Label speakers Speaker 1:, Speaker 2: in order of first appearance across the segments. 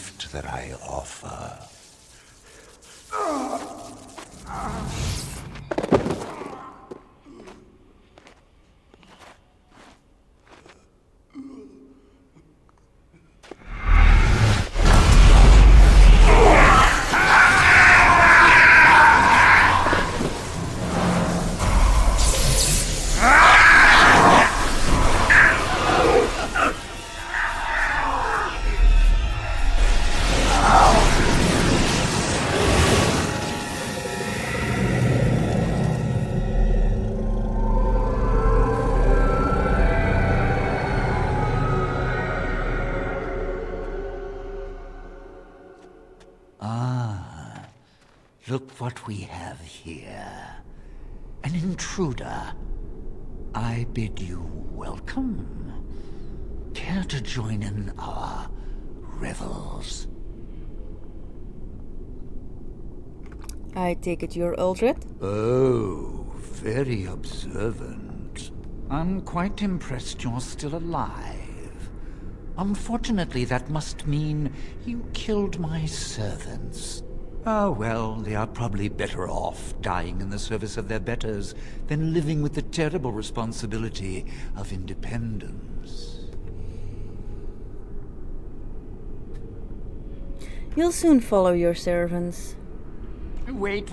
Speaker 1: gift that I offer. Look what we have here. An intruder. I bid you welcome. Care to join in our revels?
Speaker 2: I take it you're Uldred?
Speaker 1: Oh, very observant. I'm quite impressed you're still alive. Unfortunately, that must mean you killed my servants. Oh, well, they are probably better off dying in the service of their betters than living with the terrible responsibility of independence.
Speaker 2: You'll soon follow your servants.
Speaker 1: Wait.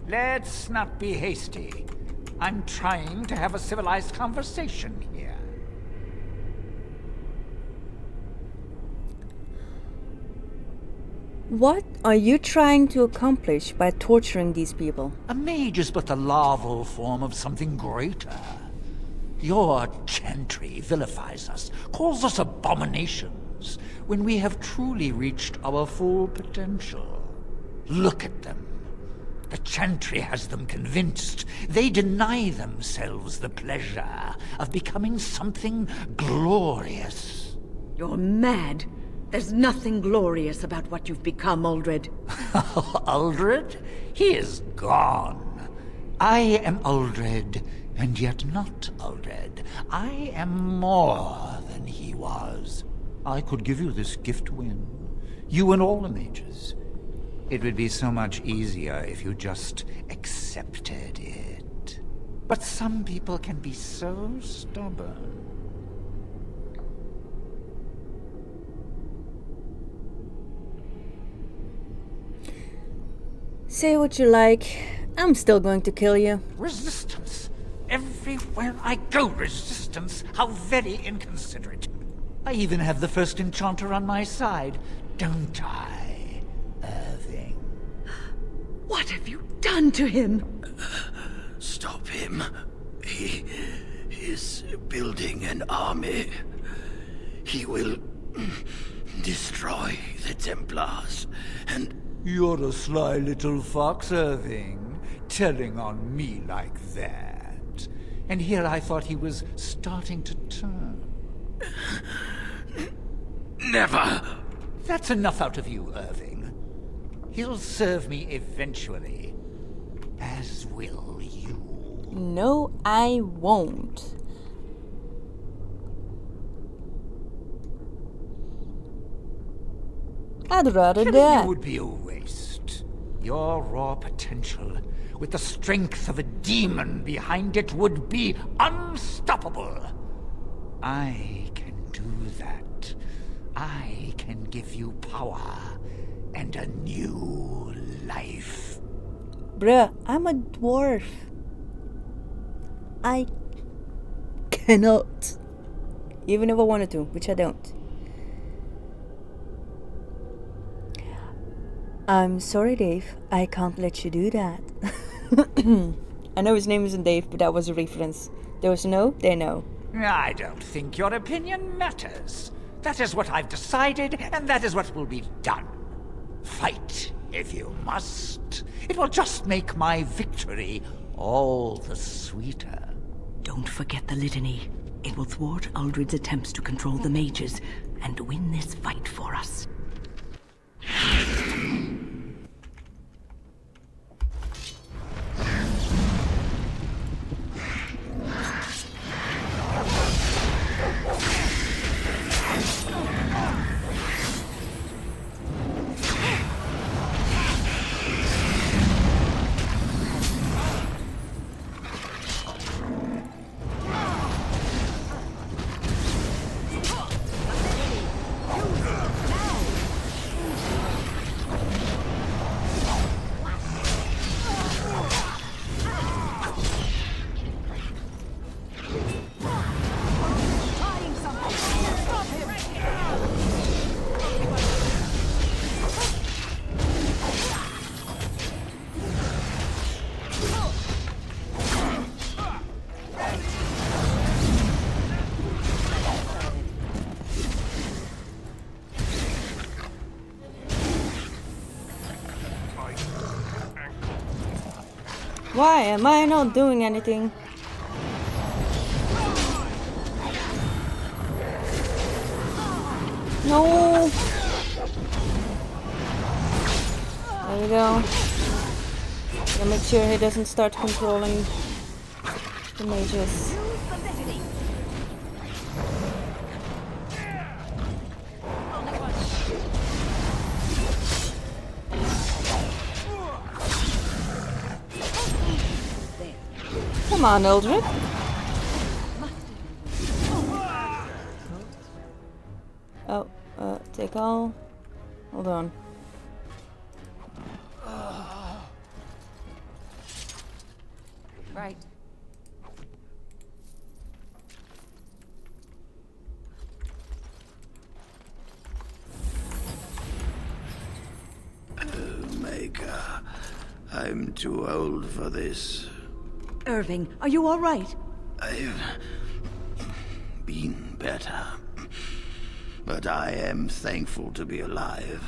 Speaker 1: Let's not be hasty. I'm trying to have a civilized conversation here.
Speaker 2: What are you trying to accomplish by torturing these people?
Speaker 1: A mage is but the larval form of something greater. Your chantry vilifies us, calls us abominations, when we have truly reached our full potential. Look at them. The chantry has them convinced. They deny themselves the pleasure of becoming something glorious.
Speaker 3: You're mad. There's nothing glorious about what you've become, Uldred.
Speaker 1: Uldred? He is gone. I am Uldred, and yet not Uldred. I am more than he was. I could give you this gift win. You and all the mages. It would be so much easier if you just accepted it. But some people can be so stubborn.
Speaker 2: Say what you like. I'm still going to kill you.
Speaker 1: Resistance. Everywhere I go, resistance. How very inconsiderate. I even have the first enchanter on my side, don't I, Irving?
Speaker 3: What have you done to him?
Speaker 4: Stop him. He is building an army. He will destroy the Templars and...
Speaker 1: You're a sly little fox, Irving, telling on me like that. And here I thought he was starting to turn.
Speaker 4: Never!
Speaker 1: That's enough out of you, Irving. He'll serve me eventually. As will you.
Speaker 2: No, I won't. I'd rather
Speaker 1: Killing
Speaker 2: die.
Speaker 1: you would be a waste. Your raw potential, with the strength of a demon behind it, would be unstoppable. I can do that. I can give you power and a new life.
Speaker 2: Bruh, I'm a dwarf. I cannot. Even if I wanted to, which I don't. I'm sorry, Dave. I can't let you do that. I know his name isn't Dave, but that was a reference. Those know, they know.
Speaker 1: I don't think your opinion matters. That is what I've decided, and that is what will be done. Fight, if you must. It will just make my victory all the sweeter.
Speaker 3: Don't forget the litany. It will thwart Uldred's attempts to control the mages and win this fight for us.
Speaker 2: Why am I not doing anything? No! There we go. Gotta make sure he doesn't start controlling the mages. Come on, Eldred. Oh, take all. Hold on.
Speaker 3: Right.
Speaker 4: Maker, I'm too old for this.
Speaker 3: Irving, are you all right?
Speaker 4: I've been better. But I am thankful to be alive.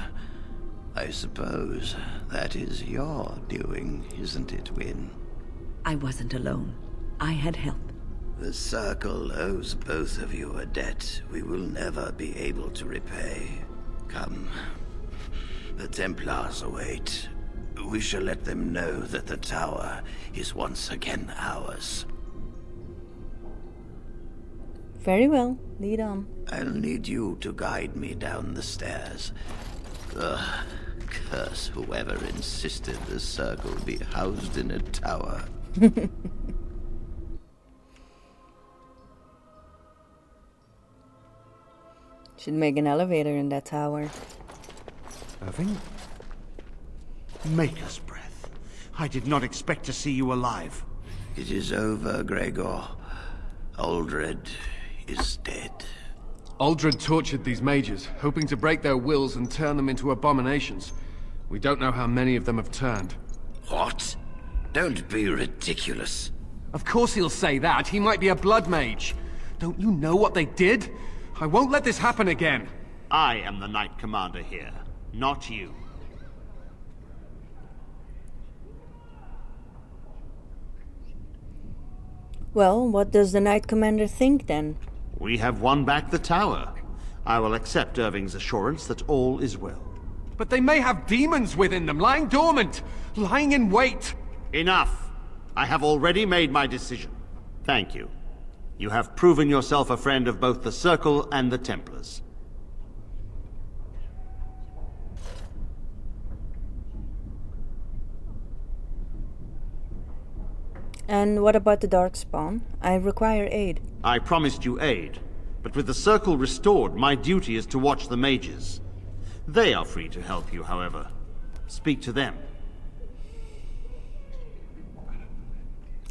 Speaker 4: I suppose that is your doing, isn't it, Wynne?
Speaker 3: I wasn't alone. I had help.
Speaker 4: The Circle owes both of you a debt we will never be able to repay. Come. The Templars await. We shall let them know that the tower is once again ours.
Speaker 2: Very well. Lead on.
Speaker 4: I'll need you to guide me down the stairs. Ugh, curse whoever insisted the Circle be housed in a tower.
Speaker 2: Should make an elevator in that tower.
Speaker 5: Irving? Maker's breath. I did not expect to see you alive.
Speaker 4: It is over, Gregor. Aldred is dead.
Speaker 6: Aldred tortured these mages, hoping to break their wills and turn them into abominations. We don't know how many of them have turned.
Speaker 4: What? Don't be ridiculous.
Speaker 6: Of course he'll say that. He might be a blood mage. Don't you know what they did? I won't let this happen again.
Speaker 5: I am the Knight Commander here, not you.
Speaker 2: Well, what does the Knight Commander think then?
Speaker 5: We have won back the tower. I will accept Irving's assurance that all is well.
Speaker 6: But they may have demons within them, lying dormant, lying in wait.
Speaker 5: Enough! I have already made my decision. Thank you. You have proven yourself a friend of both the Circle and the Templars.
Speaker 2: And what about the Darkspawn? I require aid.
Speaker 5: I promised you aid, but with the Circle restored, my duty is to watch the mages. They are free to help you, however. Speak to them.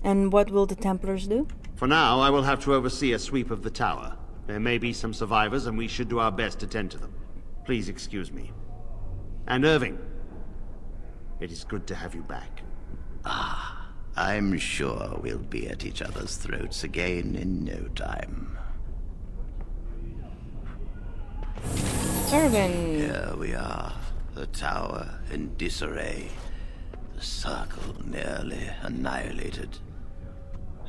Speaker 2: And what will the Templars do?
Speaker 5: For now, I will have to oversee a sweep of the tower. There may be some survivors, and we should do our best to tend to them. Please excuse me. And Irving, it is good to have you back.
Speaker 4: I'm sure we'll be at each other's throats again in no time.
Speaker 2: Irving!
Speaker 4: Here we are, the tower in disarray. The Circle nearly annihilated.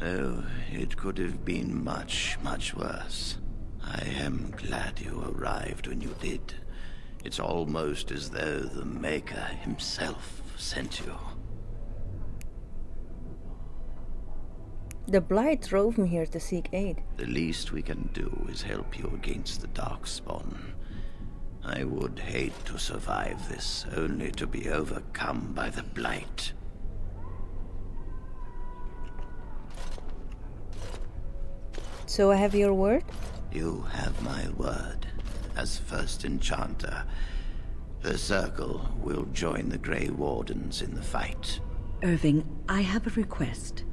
Speaker 4: Oh, it could have been much, much worse. I am glad you arrived when you did. It's almost as though the Maker himself sent you.
Speaker 2: The Blight drove me here to seek aid.
Speaker 4: The least we can do is help you against the Darkspawn. I would hate to survive this, only to be overcome by the Blight.
Speaker 2: So I have your word?
Speaker 4: You have my word. As first enchanter, the Circle will join the Grey Wardens in the fight.
Speaker 3: Irving, I have a request.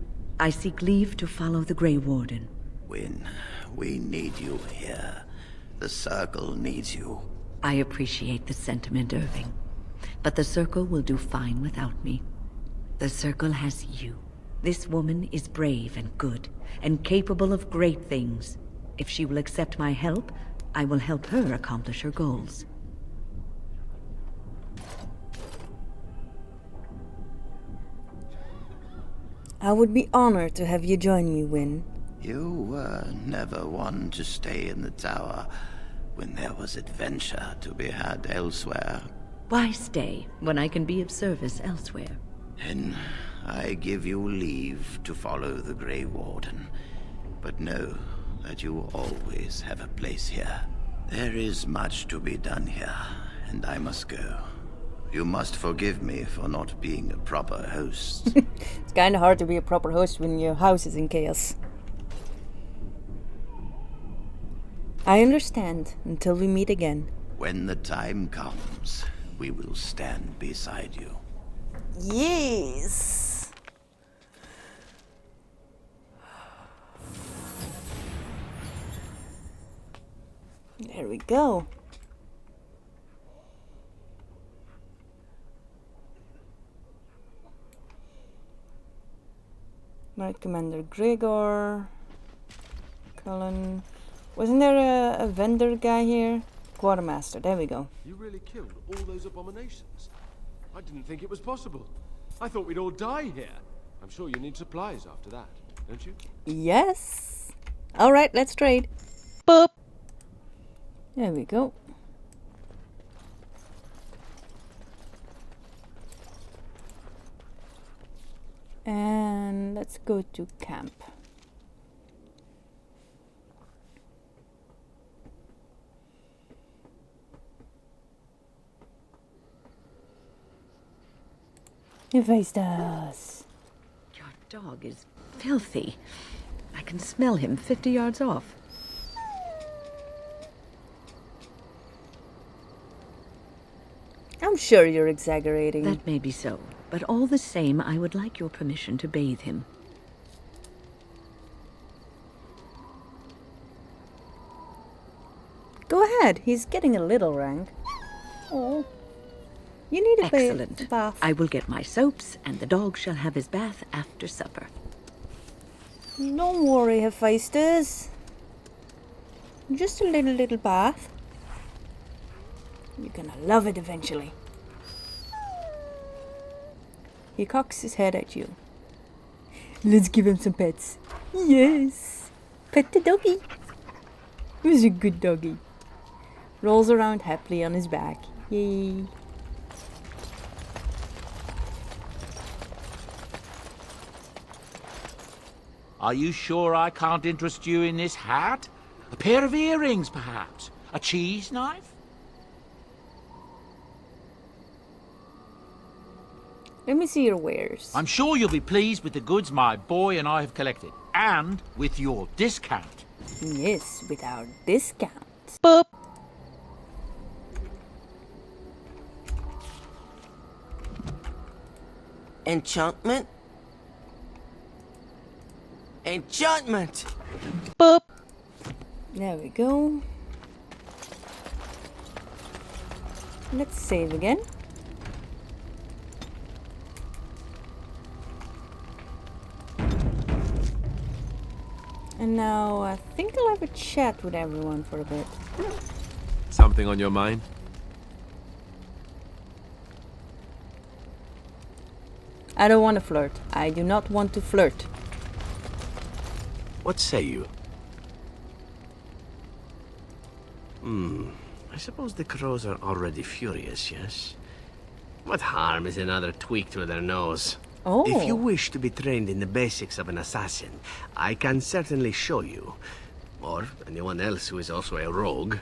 Speaker 3: I seek leave to follow the Grey Warden.
Speaker 4: Wynne, we need you here. The Circle needs you.
Speaker 3: I appreciate the sentiment, Irving. But the Circle will do fine without me. The Circle has you. This woman is brave and good, and capable of great things. If she will accept my help, I will help her accomplish her goals.
Speaker 2: I would be honored to have you join me, Win.
Speaker 4: You were never one to stay in the tower when there was adventure to be had elsewhere.
Speaker 3: Why stay when I can be of service elsewhere?
Speaker 4: Then I give you leave to follow the Grey Warden. But know that you will always have a place here. There is much to be done here, and I must go. You must forgive me for not being a proper host.
Speaker 2: It's kinda hard to be a proper host when your house is in chaos. I understand, until we meet again.
Speaker 4: When the time comes, we will stand beside you.
Speaker 2: Yes! There we go. Knight Commander Gregor. Cullen. Wasn't there a vendor guy here? Quartermaster, there we go.
Speaker 6: You really killed all those abominations? I didn't think it was possible. I thought we'd all die here. I'm sure you need supplies after that, don't you?
Speaker 2: Yes! Alright, let's trade. Boop! There we go. And let's go to camp. He faced us.
Speaker 3: Your dog is filthy. I can smell him 50 yards off.
Speaker 2: I'm sure you're exaggerating.
Speaker 3: That may be so, but all the same, I would like your permission to bathe him.
Speaker 2: Go ahead, he's getting a little rank. Oh. You need a
Speaker 3: Excellent.
Speaker 2: bath.
Speaker 3: I will get my soaps, and the dog shall have his bath after supper.
Speaker 2: Don't worry, Hephaestus. Just a little bath. You're gonna love it eventually. He cocks his head at you. Let's give him some pets. Yes. Pet the doggy. Who's a good doggy? Rolls around happily on his back. Yay.
Speaker 1: Are you sure I can't interest you in this hat? A pair of earrings, perhaps? A cheese knife?
Speaker 2: Let me see your wares.
Speaker 1: I'm sure you'll be pleased with the goods my boy and I have collected. And with your discount.
Speaker 2: Yes, with our discount.
Speaker 1: Boop.
Speaker 7: Enchantment? Enchantment!
Speaker 1: Boop.
Speaker 2: There we go. Let's save again. And now I think I'll have a chat with everyone for a bit.
Speaker 6: Something on your mind?
Speaker 2: I don't want to flirt. I do not want to flirt.
Speaker 7: What say you? I suppose the crows are already furious, yes? What harm is another tweak to their nose?
Speaker 2: Oh.
Speaker 7: If you wish to be trained in the basics of an assassin, I can certainly show you. Or anyone else who is also a rogue.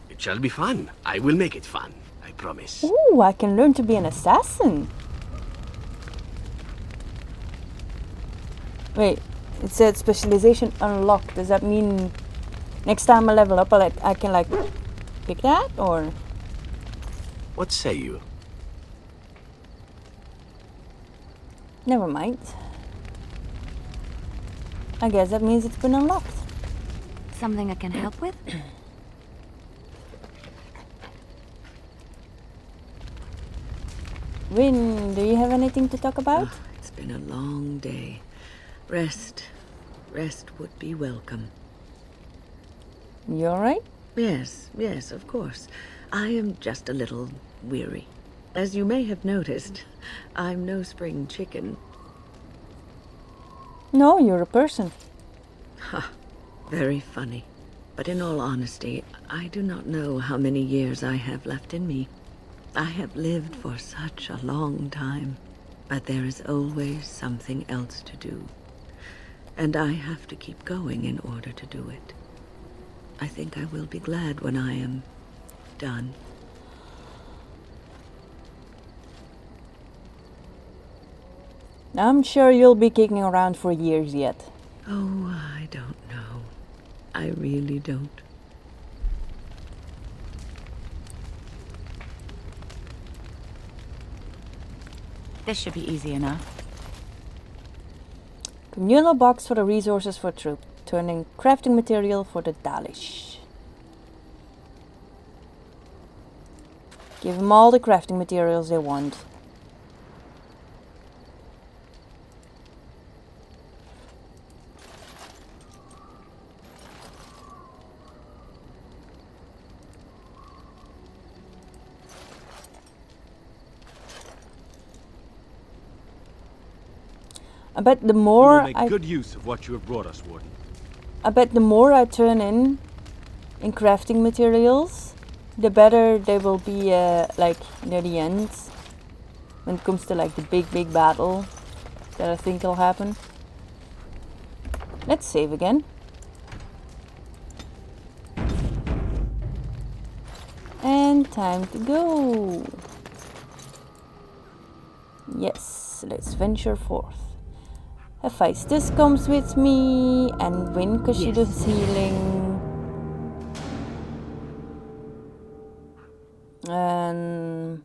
Speaker 7: It shall be fun. I will make it fun. I promise.
Speaker 2: Ooh, I can learn to be an assassin. Wait, it said specialization unlocked. Does that mean next time I level up, I can like pick that, or?
Speaker 7: What say you?
Speaker 2: Never mind. I guess that means it's been unlocked.
Speaker 8: Something I can help with?
Speaker 2: Rin, do you have anything to talk about?
Speaker 3: It's been a long day. Rest would be welcome.
Speaker 2: You alright?
Speaker 3: Yes, of course. I am just a little weary. As you may have noticed, I'm no spring chicken.
Speaker 2: No, you're a person.
Speaker 3: Very funny. But in all honesty, I do not know how many years I have left in me. I have lived for such a long time, but there is always something else to do. And I have to keep going in order to do it. I think I will be glad when I am done.
Speaker 2: I'm sure you'll be kicking around for years yet.
Speaker 3: Oh, I don't know. I really don't.
Speaker 8: This should be easy enough.
Speaker 2: Communal box for the resources for troop. Turning crafting material for the Dalish. Give them all the crafting materials they want. I bet the
Speaker 6: We
Speaker 2: more
Speaker 6: will make good use of what you have brought us, Warden.
Speaker 2: I bet the more I turn in crafting materials, the better they will be like near the end. When it comes to like the big battle that I think will happen. Let's save again. And time to go. Yes, let's venture forth. Hephaestus comes with me, and Win because she does healing. And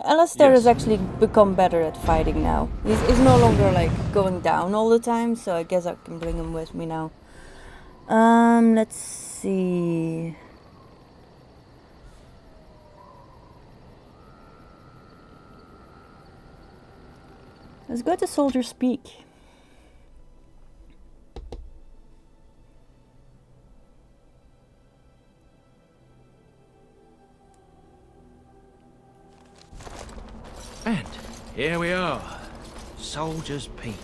Speaker 2: Alistair has actually become better at fighting now. He's no longer like going down all the time, so I guess I can bring him with me now. Let's see. Let's go to Soldier's Peak.
Speaker 9: And here we are, Soldier's Peak.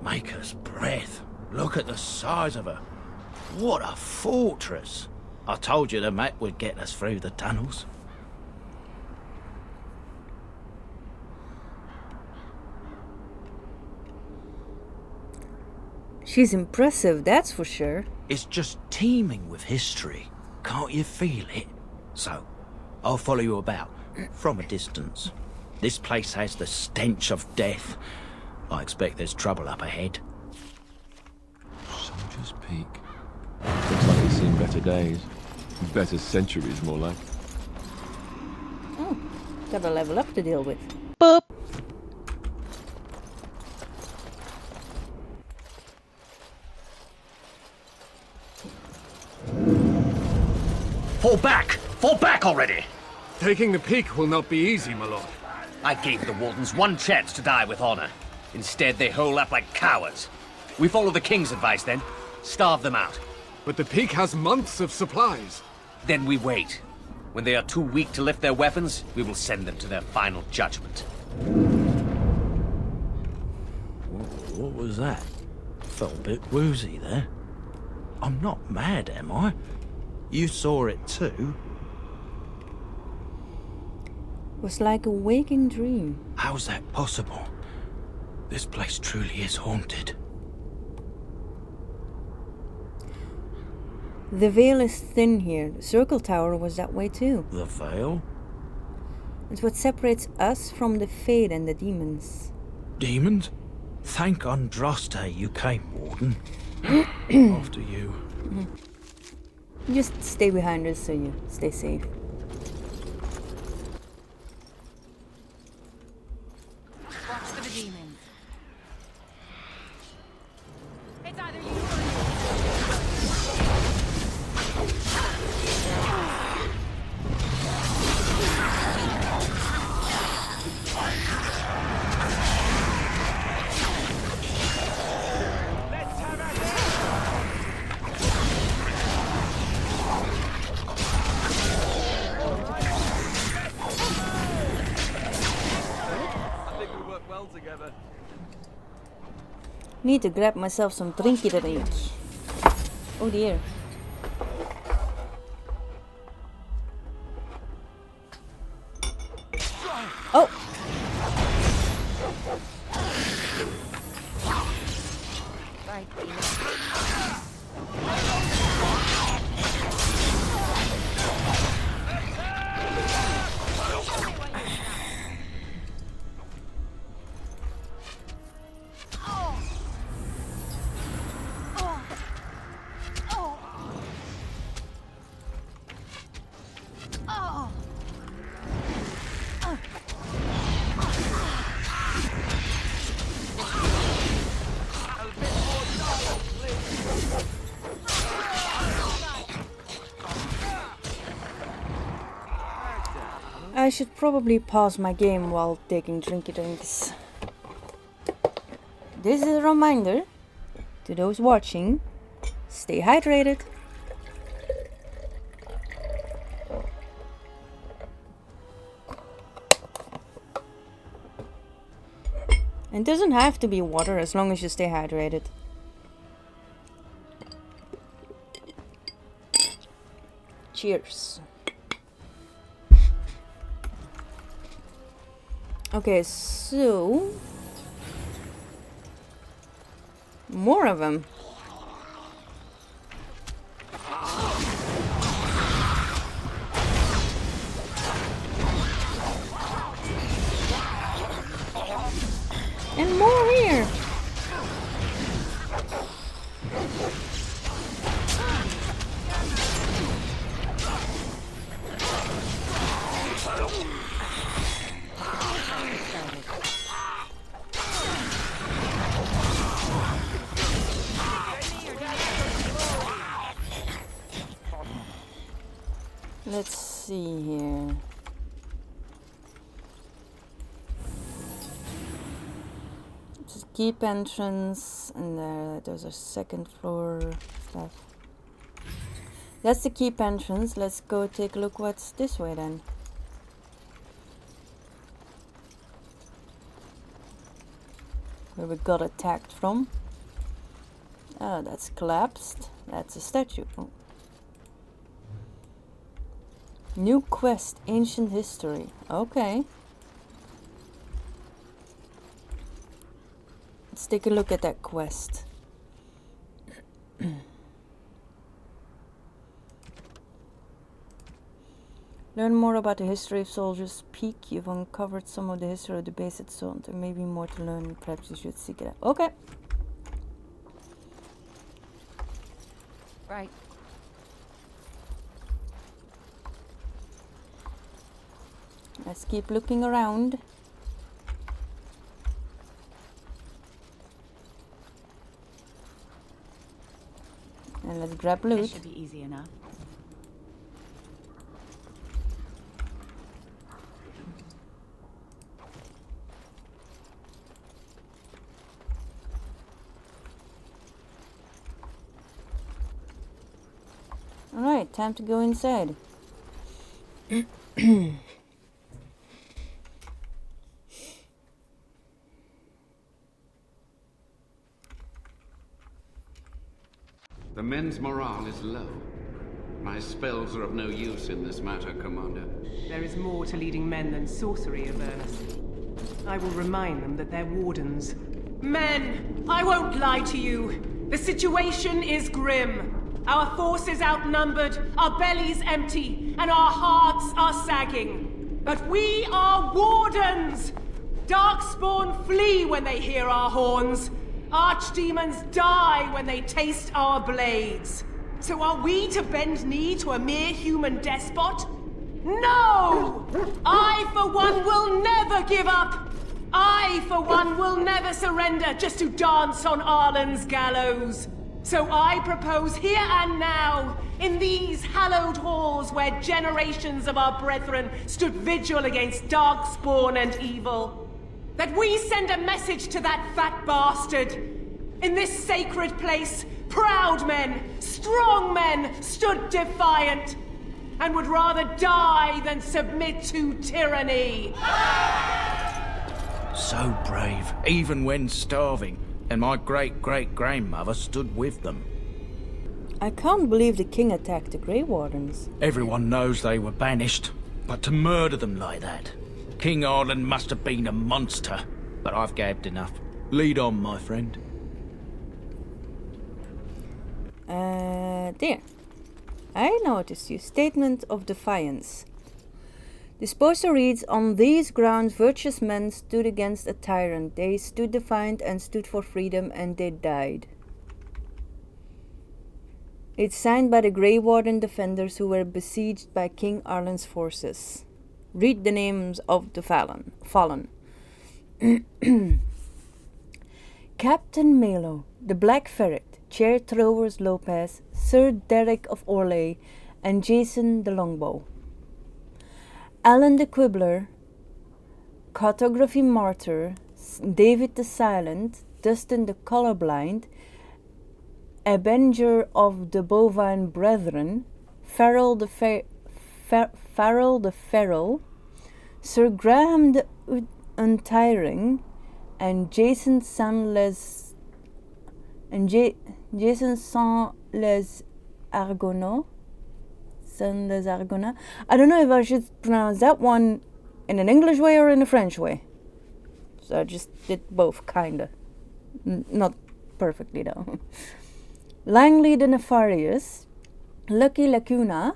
Speaker 9: Maker's breath. Look at the size of her. What a fortress. I told you the map would get us through the tunnels.
Speaker 2: She's impressive, that's for sure.
Speaker 9: It's just teeming with history. Can't you feel it? So, I'll follow you about, from a distance. This place has the stench of death. I expect there's trouble up ahead.
Speaker 6: Soldier's Peak. Looks like it's seen better days. Better centuries, more like.
Speaker 2: Oh, got a level up to deal with.
Speaker 9: Boop!
Speaker 10: Fall back! Fall back already!
Speaker 6: Taking the peak will not be easy, my lord.
Speaker 10: I gave the Wardens one chance to die with honor. Instead, they hole up like cowards. We follow the King's advice then. Starve them out.
Speaker 6: But the peak has months of supplies.
Speaker 10: Then we wait. When they are too weak to lift their weapons, we will send them to their final judgment.
Speaker 9: What was that? Felt a bit woozy there. I'm not mad, am I? You saw it too?
Speaker 2: It was like a waking dream.
Speaker 9: How's that possible? This place truly is haunted.
Speaker 2: The veil is thin here. The circle tower was that way too.
Speaker 9: The veil?
Speaker 2: It's what separates us from the Fade and the demons.
Speaker 9: Demons? Thank Andraste you came, Warden. After you.
Speaker 2: Just stay behind us so you stay safe.
Speaker 8: Watch for the demons. It's either you or
Speaker 2: Need to grab myself some drinky drink. Oh dear. Oh!
Speaker 8: Right.
Speaker 2: I should probably pause my game while taking drinky drinks. This is a reminder to those watching, stay hydrated. It doesn't have to be water as long as you stay hydrated. Cheers. Okay, so more of them. And more here. Let's see here. Just keep entrance, and there's a second floor stuff. That's the keep entrance. Let's go take a look what's this way then. Where we got attacked from. Oh, that's collapsed. That's a statue. Oh. New quest, ancient history. Okay. Let's take a look at that quest. Learn more about the history of Soldier's Peak. You've uncovered some of the history of the base itself. There may be more to learn. Perhaps you should seek it out. Okay.
Speaker 8: Right.
Speaker 2: Let's keep looking around. And let's grab
Speaker 8: This
Speaker 2: loot.
Speaker 8: should be easy enough.
Speaker 2: Alright, time to go inside.
Speaker 11: The men's morale is low. My spells are of no use in this matter, Commander.
Speaker 12: There is more to leading men than sorcery, Avernus. I will remind them that they're wardens. Men, I won't lie to you. The situation is grim. Our forces outnumbered, our bellies empty, and our hearts are sagging. But we are wardens! Darkspawn flee when they hear our horns. Archdemons die when they taste our blades. So are we to bend knee to a mere human despot? No! I, for one, will never give up! I, for one, will never surrender just to dance on Arlen's gallows. So I propose here and now, in these hallowed halls where generations of our brethren stood vigil against darkspawn and evil, that we send a message to that fat bastard. In this sacred place, proud men, strong men stood defiant, and would rather die than submit to tyranny.
Speaker 9: So brave, even when starving. and my great-great-grandmother stood with them.
Speaker 2: I can't believe the king attacked the Grey Wardens.
Speaker 9: Everyone knows they were banished, but to murder them like that... King Arlen must have been a monster. But I've gabbed enough. Lead on, my friend.
Speaker 2: There. I noticed your statement of defiance. This poster reads, on these grounds virtuous men stood against a tyrant. They stood defiant and stood for freedom, and they died. It's signed by the Grey Warden defenders who were besieged by King Arlen's forces. Read the names of the fallen. Captain Melo, the Black Ferret, Chair Throwers Lopez, Sir Derek of Orley, and Jason the Longbow. Alan the Quibbler, Cartography Martyr, David the Silent, Dustin the Colorblind, Avenger of the Bovine Brethren, Farrell the Feral, Sir Graham the Untiring, and Jason Sans Les Argonaut. I don't know if I should pronounce that one in an English way or in a French way. So I just did both, kinda. Not perfectly though. Langley the Nefarious, Lucky Lacuna,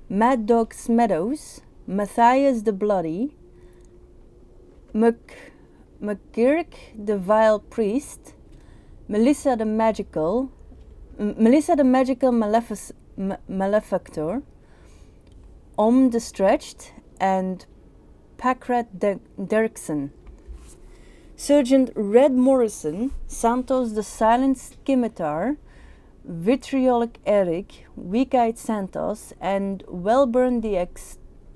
Speaker 2: Mad Dog Meadows, Matthias the Bloody, McGurk the Vile Priest, Melissa the Magical Malefactor, the Stretched, and Packrat Dirksen. Sergeant Red Morrison, Santos the Silent Scimitar, Vitriolic Eric, Weak-Eyed Santos, and Wellburn the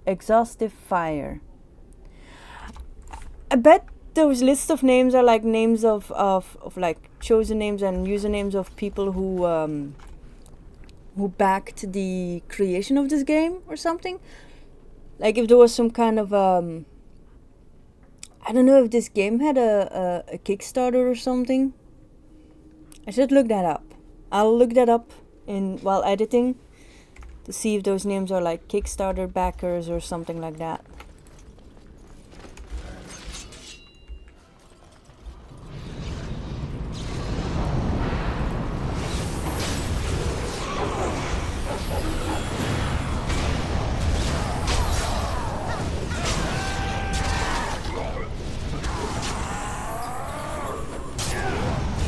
Speaker 2: Exhaustive Fire. I bet those lists of names are like names of like chosen names and usernames of people who backed the creation of this game or something. Like if there was some kind of I don't know if this game had a Kickstarter or something. I should look that up. I'll look that up while editing to see if those names are like Kickstarter backers or something like that.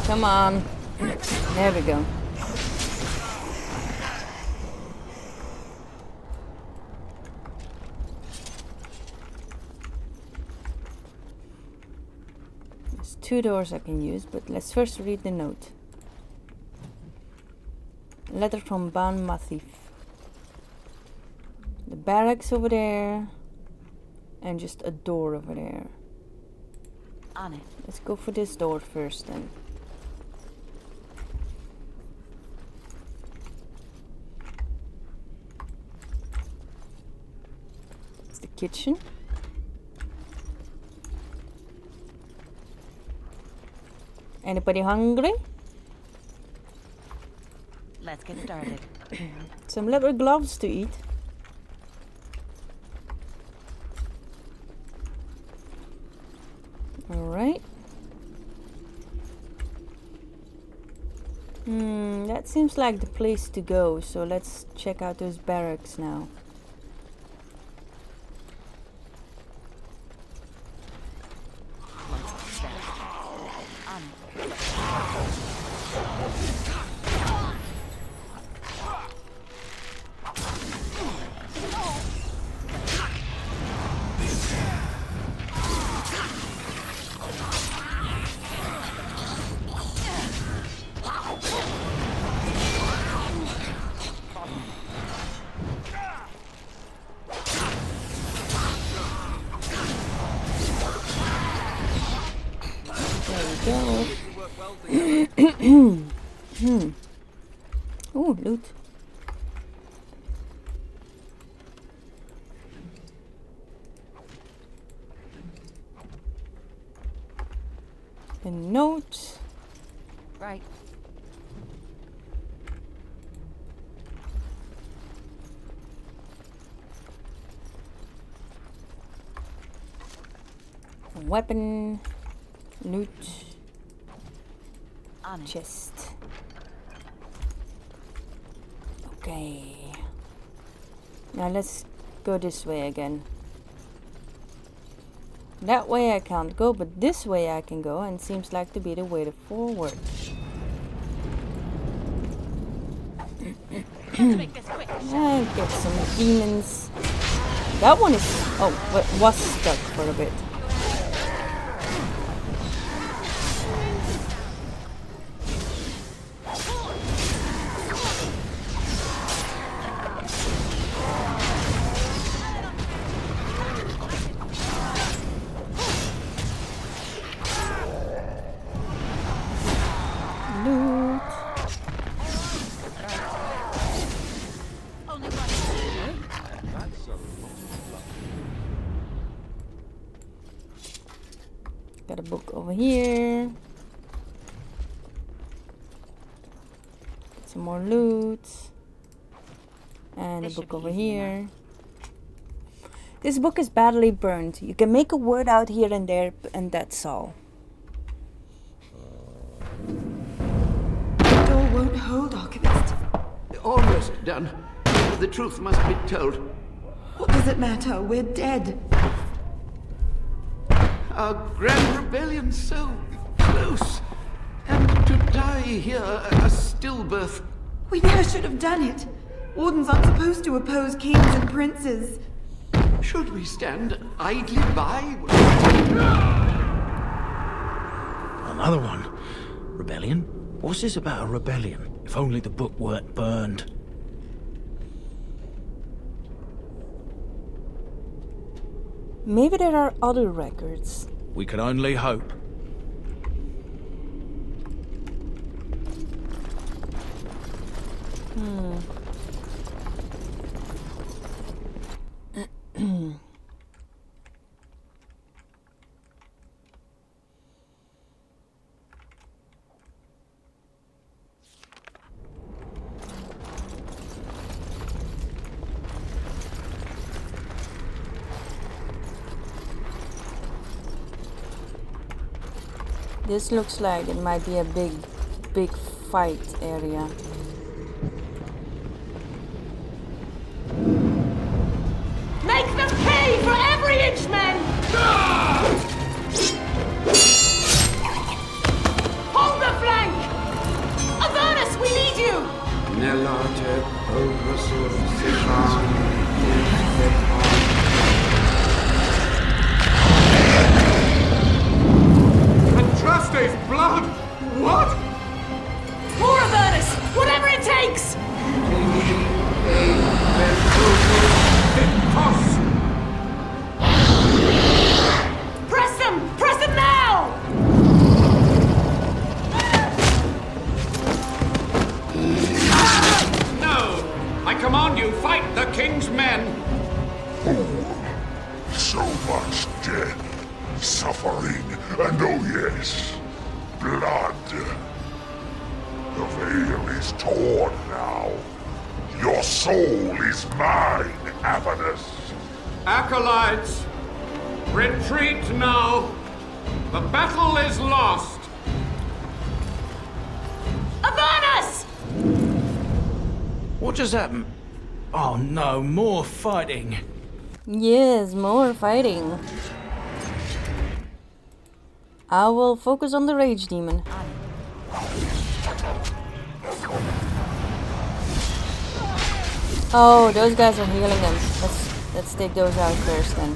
Speaker 2: Come on. There we go. There's 2 doors I can use, but let's first read the note. Letter from Ban Mathif. The barracks over there, and just a door over there.
Speaker 8: On it.
Speaker 2: Let's go for this door first then. It's the kitchen. Anybody hungry?
Speaker 8: Let's get started.
Speaker 2: Some leather gloves to eat. Alright. That seems like the place to go, so let's check out those barracks now. Ooh, loot. A note.
Speaker 8: Right.
Speaker 2: Weapon, loot,
Speaker 8: On it.
Speaker 2: chest. Okay. Now let's go this way again. That way I can't go, but this way I can go, and seems like to be the way forward.
Speaker 8: Make this quick.
Speaker 2: And get some demons. That one is was stuck for a bit. Loot.
Speaker 8: Only one.
Speaker 2: Got a book over here. Some more loot. And a book over here. This book is badly burned. You can make a word out here and there, and that's all.
Speaker 13: The door won't hold, Archivist.
Speaker 11: Almost done. The truth must be told.
Speaker 13: What does it matter? We're dead.
Speaker 11: Our grand rebellion so close. And to die here, a stillbirth.
Speaker 13: We never should have done it. Wardens aren't supposed to oppose kings and princes.
Speaker 11: Should we stand idly by?
Speaker 9: Another one. Rebellion? What's this about a rebellion? If only the book weren't burned.
Speaker 2: Maybe there are other records.
Speaker 9: We can only hope.
Speaker 2: This looks like it might be a big fight area.
Speaker 12: Make them pay for every inch, men! Hold the flank! Avernus, we need you!
Speaker 11: Nelate Oversur Andraste's blood! What?
Speaker 12: More Avernus! Whatever it takes! Press them! Press them now!
Speaker 11: No! I command you, fight the king's men!
Speaker 14: So much death, suffering, and oh yes, blood. The veil is torn now. Your soul is mine, Avernus.
Speaker 11: Acolytes, retreat now! The battle is lost!
Speaker 12: Avernus!
Speaker 9: What just happened? Oh no, more fighting.
Speaker 2: Yes, more fighting. I will focus on the rage demon. Oh, those guys are healing them. Let's take those out first then.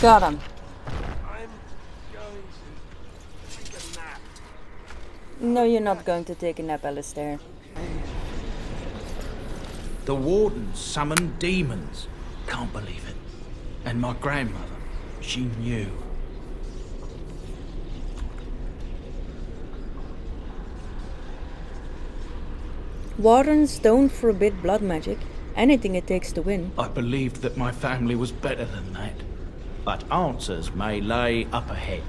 Speaker 2: Got him.
Speaker 6: I'm going to take a nap.
Speaker 2: No, you're not going to take a nap, Alistair.
Speaker 9: The wardens summoned demons. Can't believe it. And my grandmother, she knew.
Speaker 2: Wardens don't forbid blood magic. Anything it takes to win.
Speaker 9: I believed that my family was better than that. But answers may lay up ahead.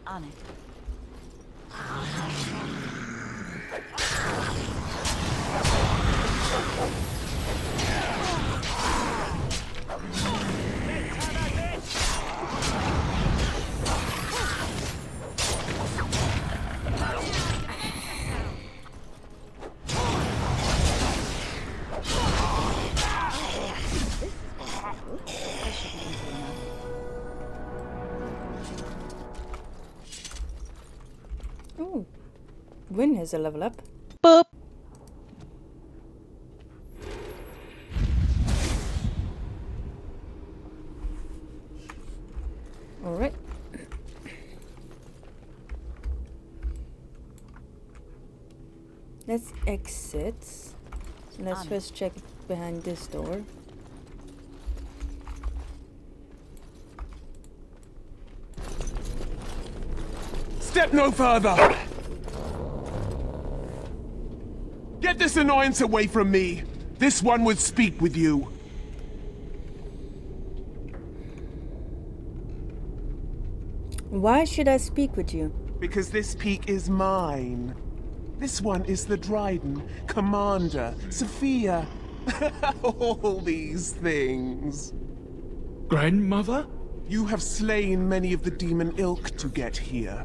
Speaker 8: On it.
Speaker 2: Ooh. Win has a level up.
Speaker 8: Boop.
Speaker 2: Alright. Let's exit. So let's first check behind this door.
Speaker 6: Step no further! Get this annoyance away from me! This one would speak with you.
Speaker 2: Why should I speak with you?
Speaker 6: Because this peak is mine. This one is the Dryden, Commander, Sophia. All these things.
Speaker 9: Grandmother?
Speaker 6: You have slain many of the demon ilk to get here.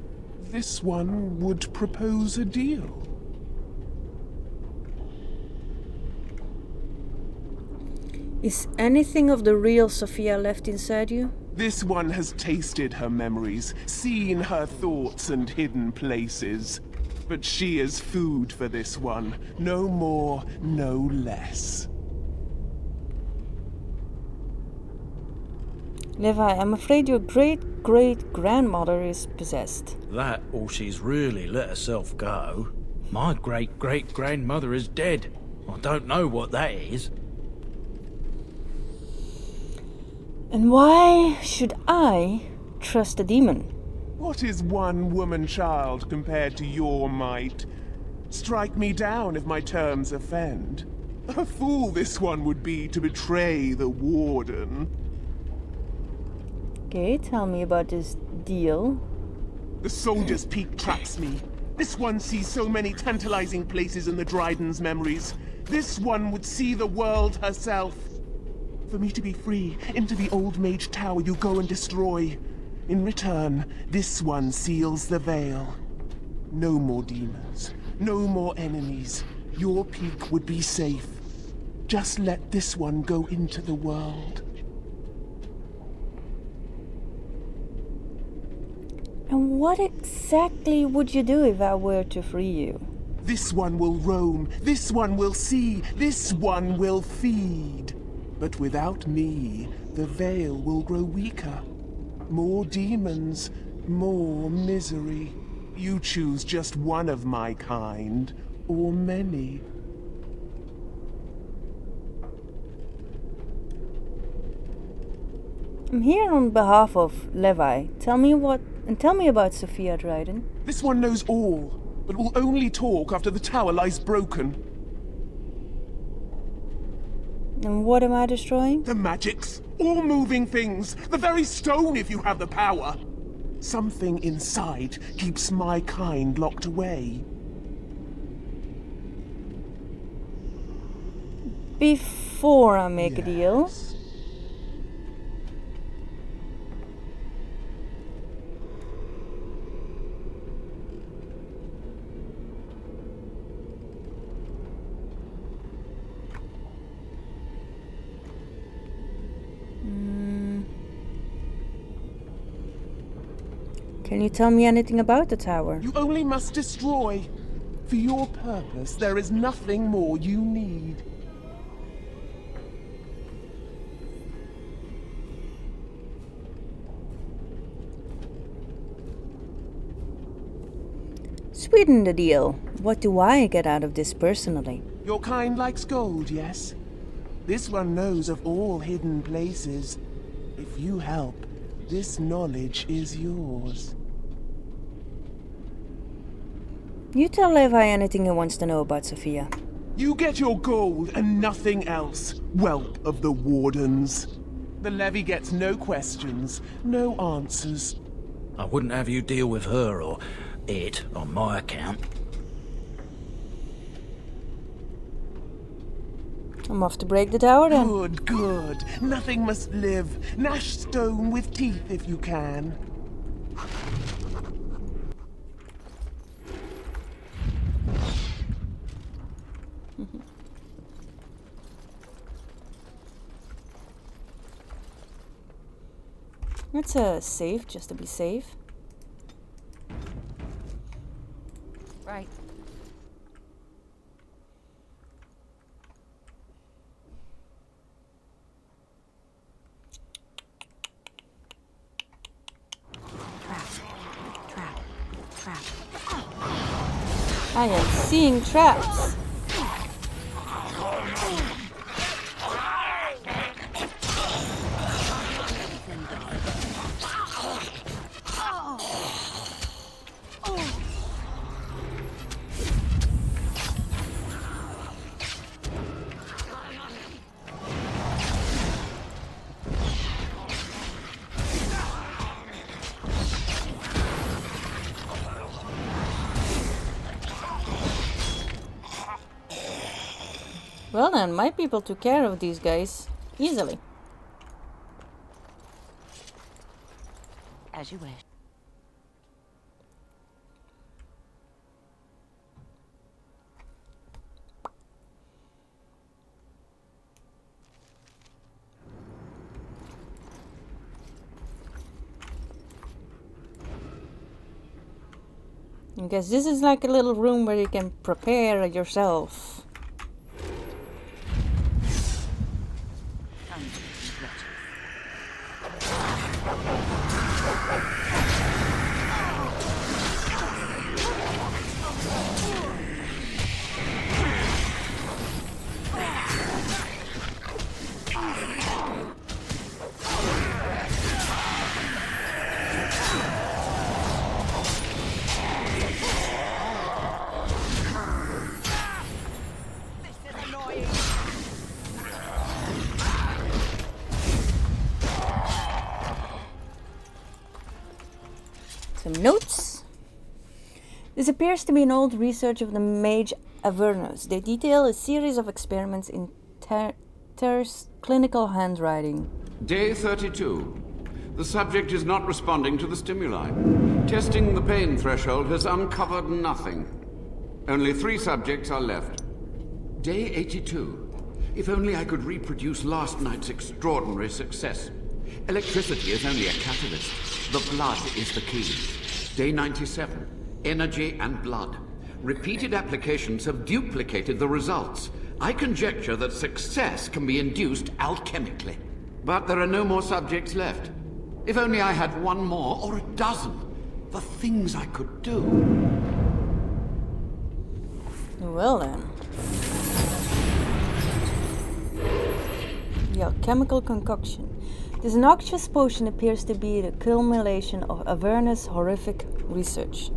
Speaker 6: This one would propose a deal.
Speaker 2: Is anything of the real Sophia left inside you?
Speaker 6: This one has tasted her memories, seen her thoughts and hidden places. But she is food for this one. No more, no less.
Speaker 2: Levi, I'm afraid your great-great-grandmother is possessed.
Speaker 9: That, or she's really let herself go. My great-great-grandmother is dead. I don't know what that is.
Speaker 2: And why should I trust a demon?
Speaker 6: What is one woman child compared to your might? Strike me down if my terms offend. A fool this one would be to betray the warden.
Speaker 2: Okay, tell me about this deal.
Speaker 6: The soldier's peak traps me. This one sees so many tantalizing places in the Dryden's memories. This one would see the world herself. For me to be free, into the old mage tower you go and destroy. In return, this one seals the veil. No more demons, no more enemies. Your peak would be safe. Just let this one go into the world.
Speaker 2: And what exactly would you do if I were to free you?
Speaker 6: This one will roam, this one will see, this one will feed. But without me, the veil will grow weaker. More demons, more misery. You choose just one of my kind, or many.
Speaker 2: I'm here on behalf of Levi. Tell me about Sophia Dryden.
Speaker 6: This one knows all, but will only talk after the tower lies broken.
Speaker 2: And what am I destroying?
Speaker 6: The magics, all moving things, the very stone if you have the power. Something inside keeps my kind locked away.
Speaker 2: Before I make a deal, Can you tell me anything about the tower?
Speaker 6: You only must destroy. For your purpose, there is nothing more you need.
Speaker 2: Sweeten the deal. What do I get out of this personally?
Speaker 6: Your kind likes gold, yes? This one knows of all hidden places. If you help, this knowledge is yours.
Speaker 2: You tell Levi anything he wants to know about Sophia.
Speaker 6: You get your gold and nothing else, whelp of the Wardens. The levy gets no questions, no answers.
Speaker 9: I wouldn't have you deal with her or it on my account.
Speaker 2: I'm off to break the tower then.
Speaker 6: Good, good. Nothing must live. Gnash stone with teeth if you can.
Speaker 2: It's safe, just to be safe.
Speaker 8: Right. Trap.
Speaker 2: I am seeing traps. Well then, my people took care of these guys easily.
Speaker 8: As you wish.
Speaker 2: I guess this is like a little room where you can prepare yourself. Some notes. This appears to be an old research of the mage Avernus. They detail a series of experiments in terse clinical handwriting.
Speaker 11: Day 32. The subject is not responding to the stimuli. Testing the pain threshold has uncovered nothing. Only 3 subjects are left. Day 82. If only I could reproduce last night's extraordinary success. Electricity is only a catalyst. The blood is the key. Day 97. Energy and blood. Repeated applications have duplicated the results. I conjecture that success can be induced alchemically. But there are no more subjects left. If only I had 1 more, or a dozen. The things I could do.
Speaker 2: Well then. The alchemical concoction. This noxious potion appears to be the culmination of Avernus' horrific research.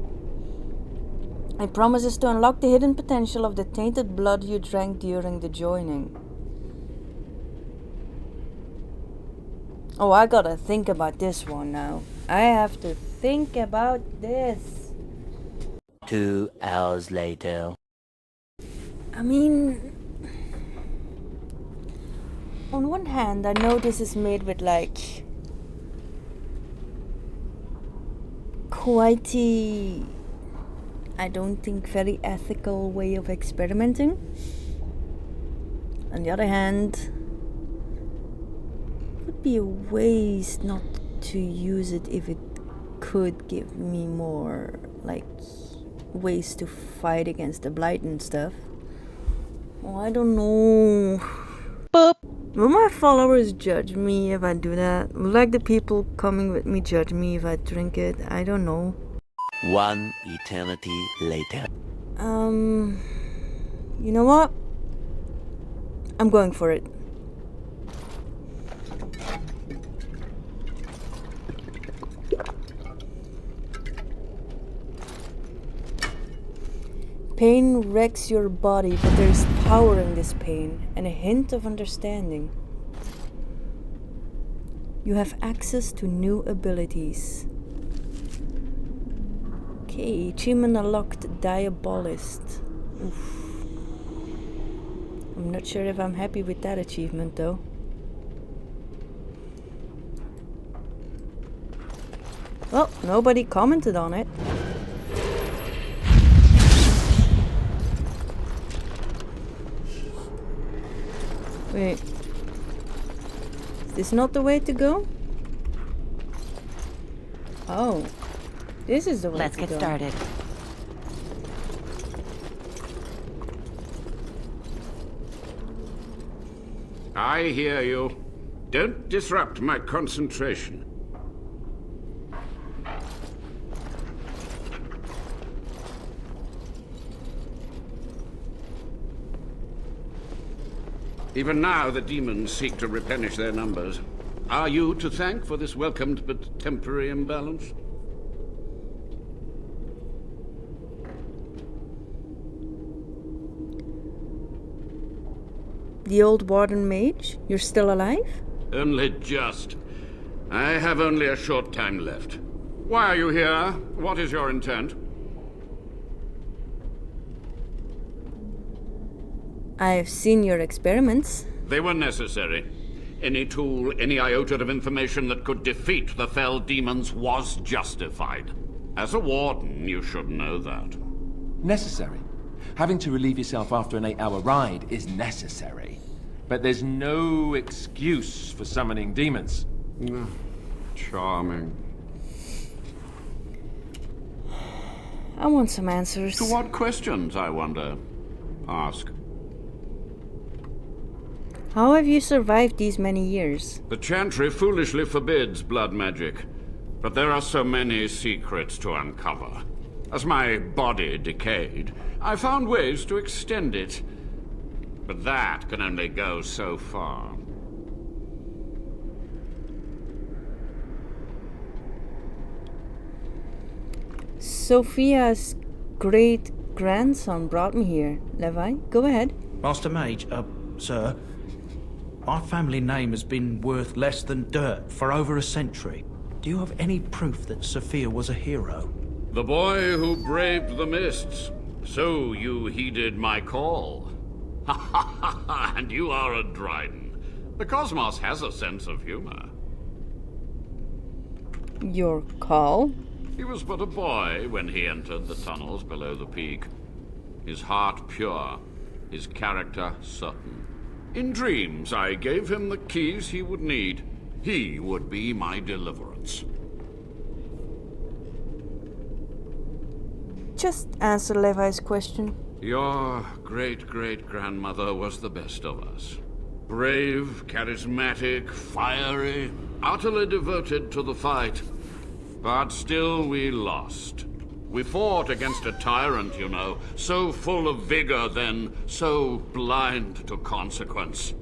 Speaker 2: It promises to unlock the hidden potential of the tainted blood you drank during the joining. Oh, I gotta think about this one now. I have to think about this.
Speaker 1: 2 hours later.
Speaker 2: I mean, on one hand, I know this is made with like quite a, I don't think, very ethical way of experimenting. On the other hand, it would be a waste not to use it if it could give me more, like, ways to fight against the blight and stuff. Oh, I don't know. Boop. Will my followers judge me if I do that? Will, like, the people coming with me judge me if I drink it? I don't know.
Speaker 15: One eternity later.
Speaker 2: You know what? I'm going for it. Pain wrecks your body, but there's power in this pain and a hint of understanding. You have access to new abilities. Okay, achievement unlocked, Diabolist. Oof. I'm not sure if I'm happy with that achievement though. Well, nobody commented on it. Wait. Is this not the way to go? Oh. This is the way
Speaker 8: Let's
Speaker 2: to
Speaker 8: get
Speaker 2: go.
Speaker 8: started.
Speaker 11: I hear you. Don't disrupt my concentration. Even now, the demons seek to replenish their numbers. Are you to thank for this welcomed but temporary imbalance?
Speaker 2: The old warden mage? You're still alive?
Speaker 11: Only just. I have only a short time left. Why are you here? What is your intent?
Speaker 2: I've seen your experiments.
Speaker 11: They were necessary. Any tool, any iota of information that could defeat the fell demons was justified. As a warden, you should know that.
Speaker 16: Necessary. Having to relieve yourself after an 8-hour ride is necessary. But there's no excuse for summoning demons.
Speaker 11: Charming.
Speaker 2: I want some answers.
Speaker 11: To what questions, I wonder? Ask.
Speaker 2: How have you survived these many years?
Speaker 11: The Chantry foolishly forbids blood magic, but there are so many secrets to uncover. As my body decayed, I found ways to extend it. But that can only go so far.
Speaker 2: Sophia's great-grandson brought me here. Levi, go ahead.
Speaker 9: Master Mage, sir, my family name has been worth less than dirt for over a century. Do you have any proof that Sophia was a hero?
Speaker 11: The boy who braved the mists. So you heeded my call. Ha ha ha ha, and you are a Dryden. The cosmos has a sense of humor.
Speaker 2: Your call?
Speaker 11: He was but a boy when he entered the tunnels below the peak. His heart pure, his character certain. In dreams, I gave him the keys he would need. He would be my deliverance.
Speaker 2: Just answer Levi's question.
Speaker 11: Your great-great-grandmother was the best of us. Brave, charismatic, fiery, utterly devoted to the fight. But still we lost. We fought against a tyrant, you know, so full of vigor then, so blind to consequence.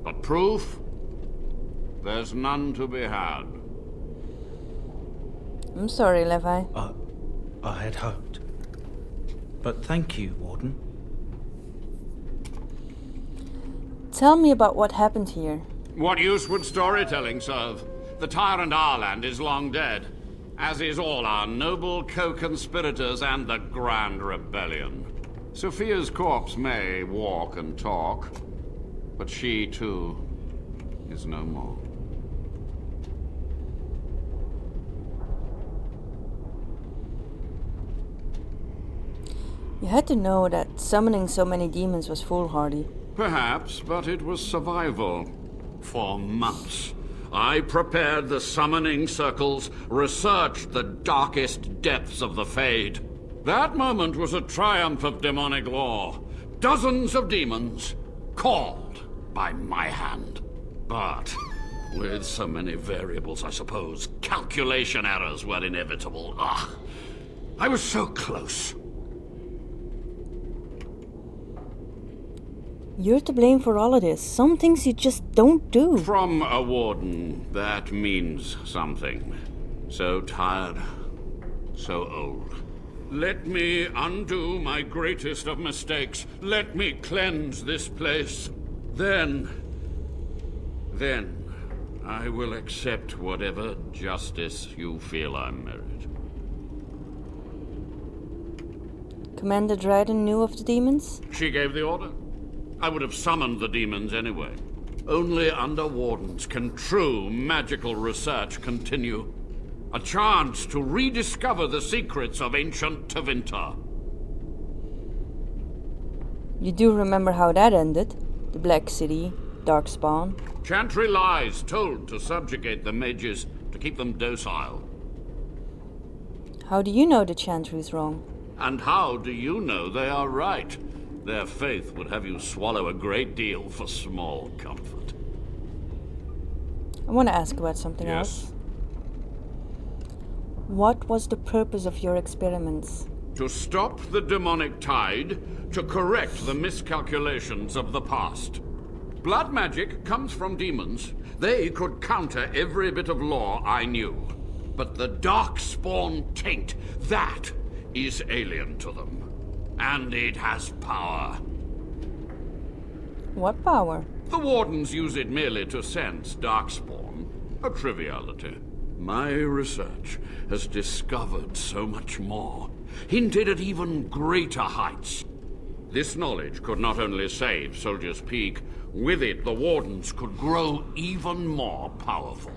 Speaker 11: But proof? There's none to be had.
Speaker 2: I'm sorry, Levi.
Speaker 9: I had hoped. But thank you, Warden.
Speaker 2: Tell me about what happened here.
Speaker 11: What use would storytelling serve? The tyrant Arland is long dead, as is all our noble co-conspirators and the Grand Rebellion. Sophia's corpse may walk and talk, but she, too, is no more.
Speaker 2: You had to know that summoning so many demons was foolhardy.
Speaker 11: Perhaps, but it was survival. For months. I prepared the summoning circles, researched the darkest depths of the Fade. That moment was a triumph of demonic law. Dozens of demons, called by my hand. But with so many variables, I suppose, calculation errors were inevitable. I was so close.
Speaker 2: You're to blame for all of this. Some things you just don't do.
Speaker 11: From a warden, that means something. So tired, so old. Let me undo my greatest of mistakes. Let me cleanse this place. Then I will accept whatever justice you feel I merit.
Speaker 2: Commander Dryden knew of the demons?
Speaker 11: She gave the order. I would have summoned the demons anyway. Only under wardens can true magical research continue. A chance to rediscover the secrets of ancient Tevinter.
Speaker 2: You do remember how that ended? The Black City, Darkspawn.
Speaker 11: Chantry lies told to subjugate the mages, to keep them docile.
Speaker 2: How do you know the Chantry's wrong?
Speaker 11: And how do you know they are right? Their faith would have you swallow a great deal for small comfort.
Speaker 2: I want to ask about something else. What was the purpose of your experiments?
Speaker 11: To stop the demonic tide, to correct the miscalculations of the past. Blood magic comes from demons. They could counter every bit of law I knew. But the Darkspawn taint, that is alien to them. And it has power.
Speaker 2: What power?
Speaker 11: The wardens use it merely to sense Darkspawn. A triviality. My research has discovered so much more, hinted at even greater heights. This knowledge could not only save Soldier's Peak, with it the wardens could grow even more powerful.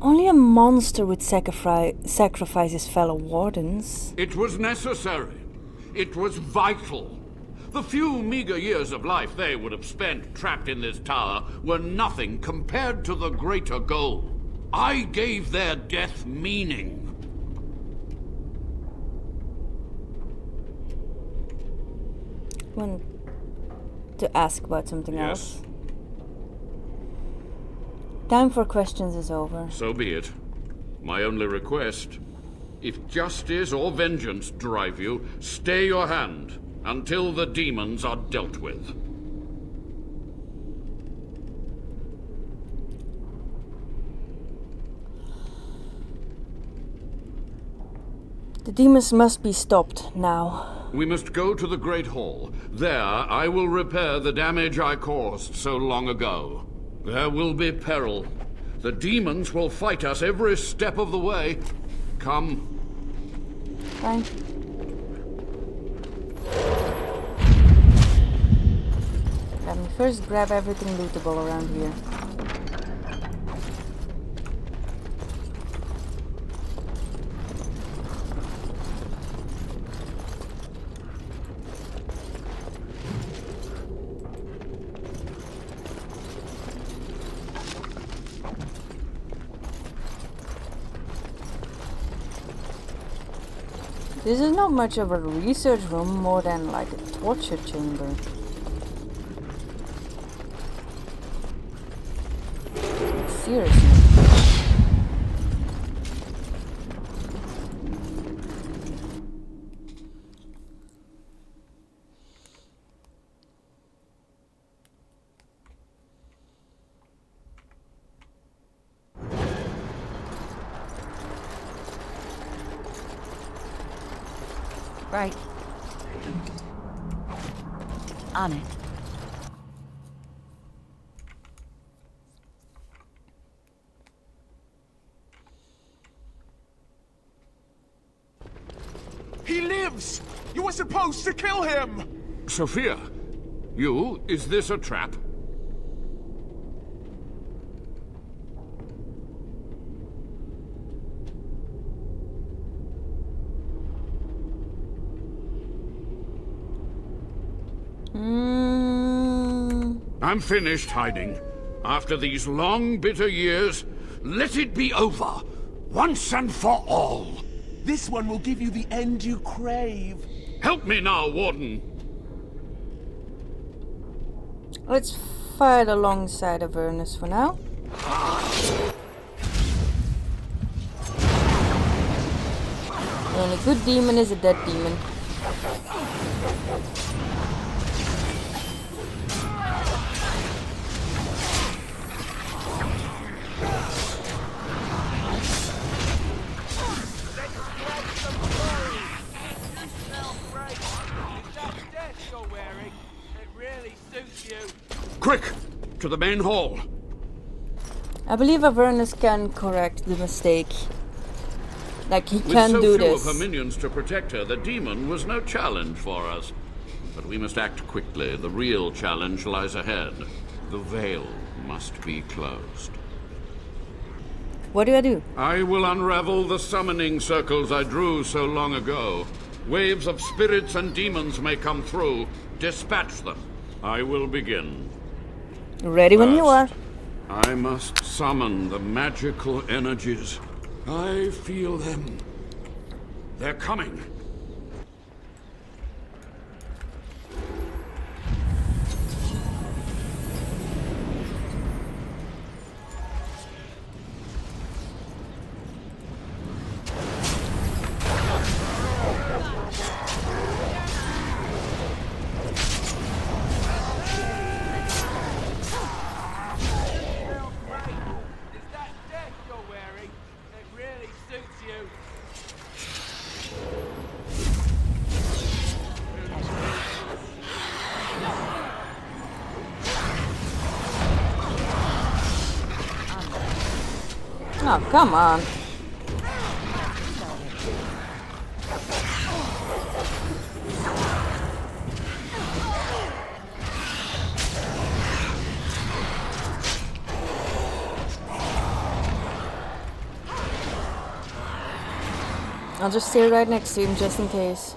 Speaker 2: Only a monster would sacrifice his fellow wardens.
Speaker 11: It was necessary. It was vital. The few meager years of life they would have spent trapped in this tower were nothing compared to the greater goal. I gave their death meaning.
Speaker 2: I want to ask about something else. Time for questions is over.
Speaker 11: So be it. My only request, if justice or vengeance drive you, stay your hand until the demons are dealt with.
Speaker 2: The demons must be stopped now.
Speaker 11: We must go to the Great Hall. There I will repair the damage I caused so long ago. There will be peril. The demons will fight us every step of the way. Come.
Speaker 2: Fine. Let me first grab everything lootable around here. This is not much of a research room, more than like a torture chamber. Seriously.
Speaker 8: Right. On it.
Speaker 6: He lives! You were supposed to kill him!
Speaker 11: Sophia, is this a trap? I'm finished hiding. After these long, bitter years, let it be over, once and for all.
Speaker 6: This one will give you the end you crave.
Speaker 11: Help me now, Warden.
Speaker 2: Let's fight alongside Avernus for now. The only good demon is a dead demon.
Speaker 11: Quick! To the main hall.
Speaker 2: I believe Avernus can correct the mistake. Like, he
Speaker 11: With
Speaker 2: can
Speaker 11: so
Speaker 2: do
Speaker 11: few
Speaker 2: this.
Speaker 11: of her minions to protect her, the demon was no challenge for us. But we must act quickly. The real challenge lies ahead. The veil must be closed.
Speaker 2: What do I do?
Speaker 11: I will unravel the summoning circles I drew so long ago. Waves of spirits and demons may come through. Dispatch them. I will begin.
Speaker 2: Ready when you are.
Speaker 11: I must summon the magical energies. I feel them. They're coming.
Speaker 2: Oh, come on. I'll just stay right next to him just in case.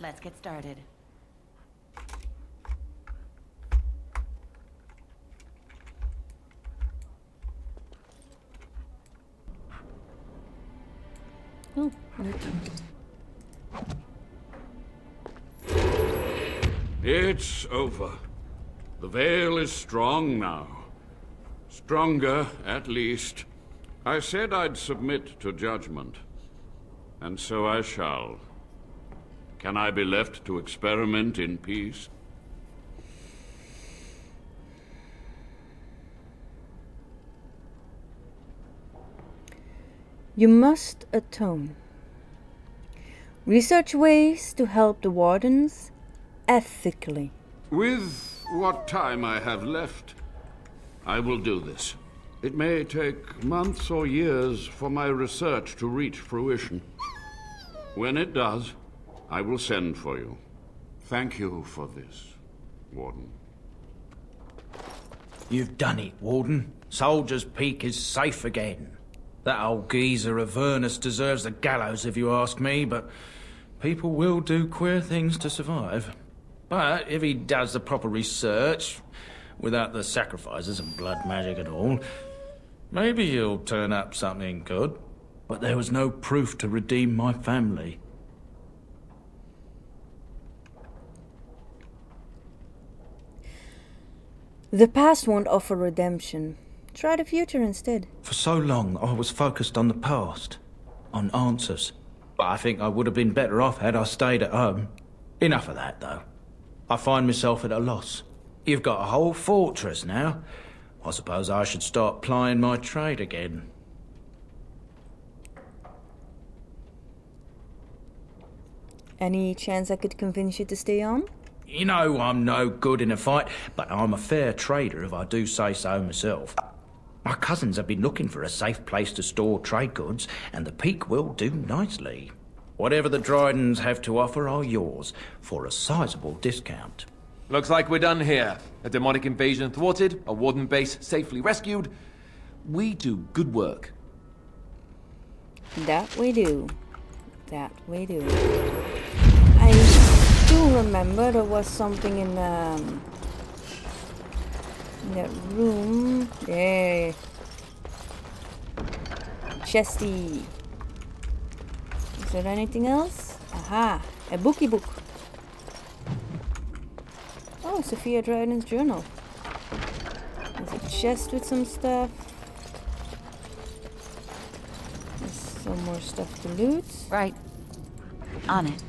Speaker 8: Let's get started.
Speaker 2: Oh,
Speaker 11: It's over. The veil is strong now. Stronger, at least. I said I'd submit to judgment. And so I shall. Can I be left to experiment in peace?
Speaker 2: You must atone. Research ways to help the Wardens ethically.
Speaker 11: With what time I have left, I will do this. It may take months or years for my research to reach fruition. When it does, I will send for you. Thank you for this, Warden.
Speaker 9: You've done it, Warden. Soldier's Peak is safe again. That old geezer Avernus deserves the gallows if you ask me, but people will do queer things to survive. But if he does the proper research, without the sacrifices and blood magic and all. Maybe he'll turn up something good. But there was no proof to redeem my family.
Speaker 2: The past won't offer redemption. Try the future instead.
Speaker 9: For so long, I was focused on the past, on answers. But I think I would have been better off had I stayed at home. Enough of that, though. I find myself at a loss. You've got a whole fortress now. I suppose I should start plying my trade again.
Speaker 2: Any chance I could convince you to stay on?
Speaker 9: You know I'm no good in a fight, but I'm a fair trader if I do say so myself. My cousins have been looking for a safe place to store trade goods, and the Peak will do nicely. Whatever the Drydens have to offer are yours, for a sizable discount.
Speaker 16: Looks like we're done here. A demonic invasion thwarted, a warden base safely rescued. We do good work.
Speaker 2: That we do. That we do. I do remember there was something in that room. There. Chesty. Is there anything else? Aha! A bookie book. Oh, Sophia Dryden's journal. There's a chest with some stuff. There's some more stuff to loot.
Speaker 8: Right. On it.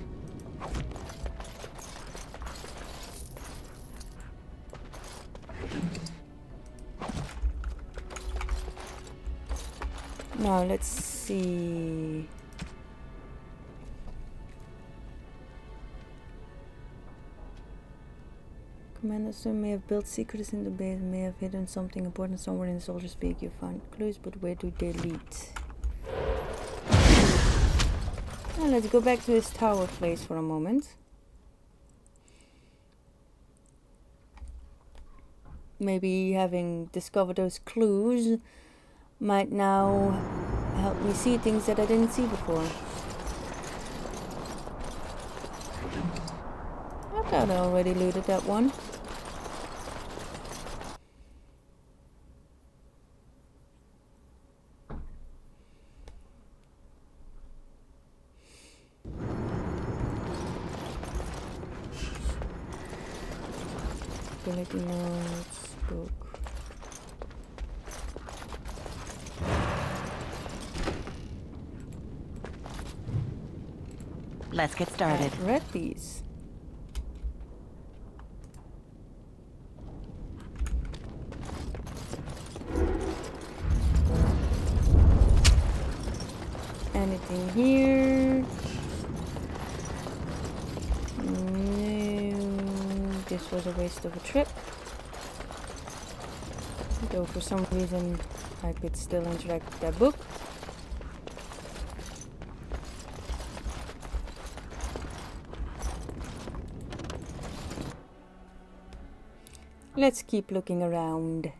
Speaker 2: Now let's see. Commanders may have built secrets in the base, may have hidden something important somewhere in the soldiers' peak. You found clues, but where do they lead? Now let's go back to his tower place for a moment. Maybe having discovered those clues might now help me see things that I didn't see before. I thought I already looted that one. Ability notes, book.
Speaker 8: Let's get started.
Speaker 2: I read these. Anything here? No. This was a waste of a trip. Though for some reason I could still interact with that book. Let's keep looking around.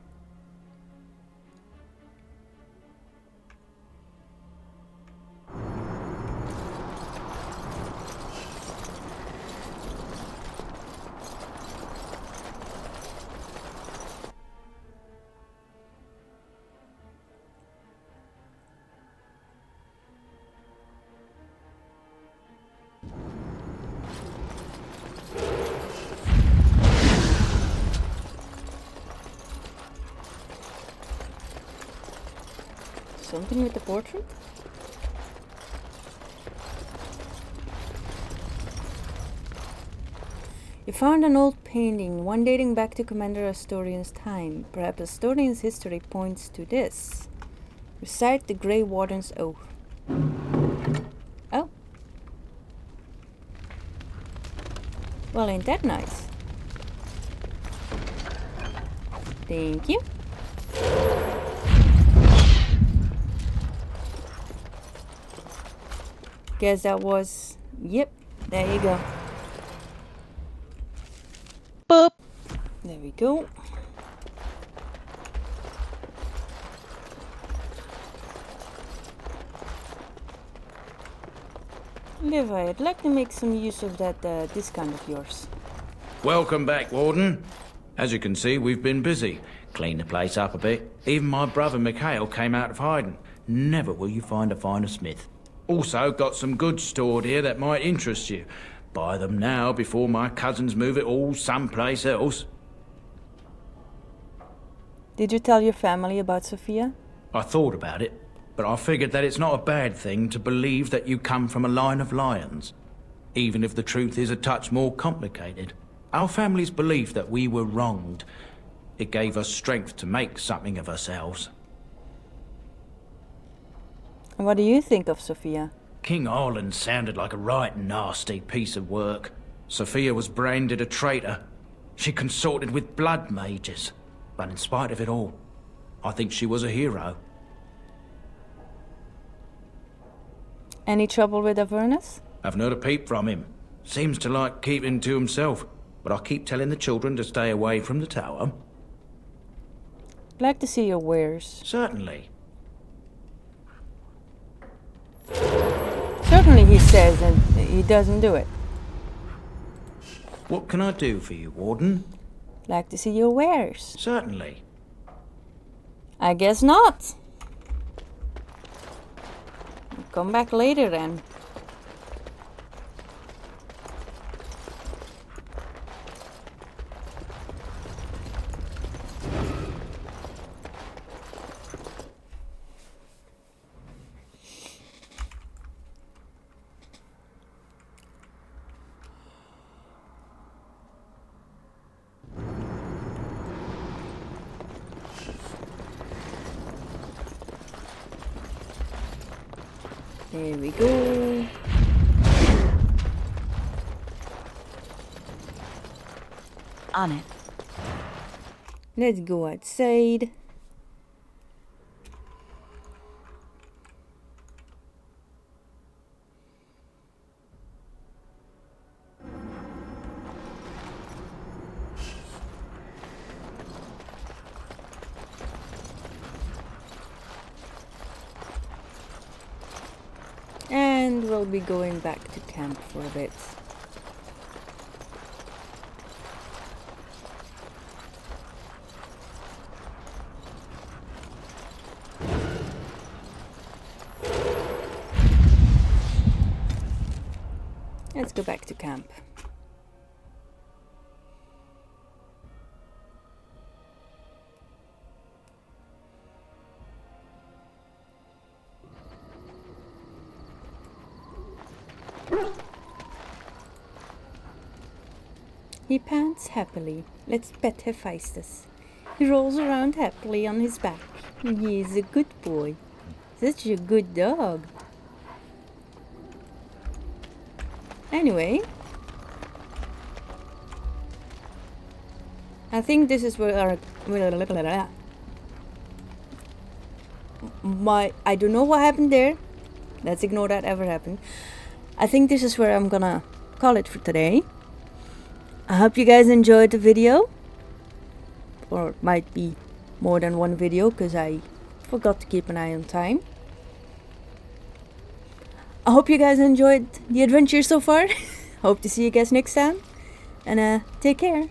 Speaker 2: Something with the portrait? You found an old painting, one dating back to Commander Astorian's time. Perhaps Astorian's history points to this. Recite the Grey Warden's oath. Oh. Well, ain't that nice? Thank you. Guess that was... Yep, there you go. Boop! There we go. Levi, I'd like to make some use of that discount of yours.
Speaker 9: Welcome back, Warden. As you can see, we've been busy. Cleaned the place up a bit. Even my brother Mikhail came out of hiding. Never will you find a finer smith. Also got some goods stored here that might interest you. Buy them now before my cousins move it all someplace else.
Speaker 2: Did you tell your family about Sophia?
Speaker 9: I thought about it, but I figured that it's not a bad thing to believe that you come from a line of lions, even if the truth is a touch more complicated. Our family's belief that we were wronged. It gave us strength to make something of ourselves.
Speaker 2: And what do you think of Sophia?
Speaker 9: King Arlen sounded like a right nasty piece of work. Sophia was branded a traitor. She consorted with blood mages. But in spite of it all, I think she was a hero.
Speaker 2: Any trouble with Avernus?
Speaker 9: I've not a peep from him. Seems to like keeping to himself. But I'll keep telling the children to stay away from the tower.
Speaker 2: Like to see your wares.
Speaker 9: Certainly.
Speaker 2: Certainly, he says, and he doesn't do it.
Speaker 9: What can I do for you, Warden?
Speaker 2: Like to see your wares.
Speaker 9: Certainly.
Speaker 2: I guess not. Come back later then. There we go.
Speaker 8: On it.
Speaker 2: Let's go outside. And we'll be going back to camp for a bit. Let's go back to camp. He pants happily. Let's pet Hephaestus. He rolls around happily on his back. He is a good boy. Such a good dog. Anyway, I think this is where our I don't know what happened there. Let's ignore that ever happened. I think this is where I'm gonna call it for today. I hope you guys enjoyed the video. Or it might be more than one video because I forgot to keep an eye on time. I hope you guys enjoyed the adventure so far. Hope to see you guys next time. And take care.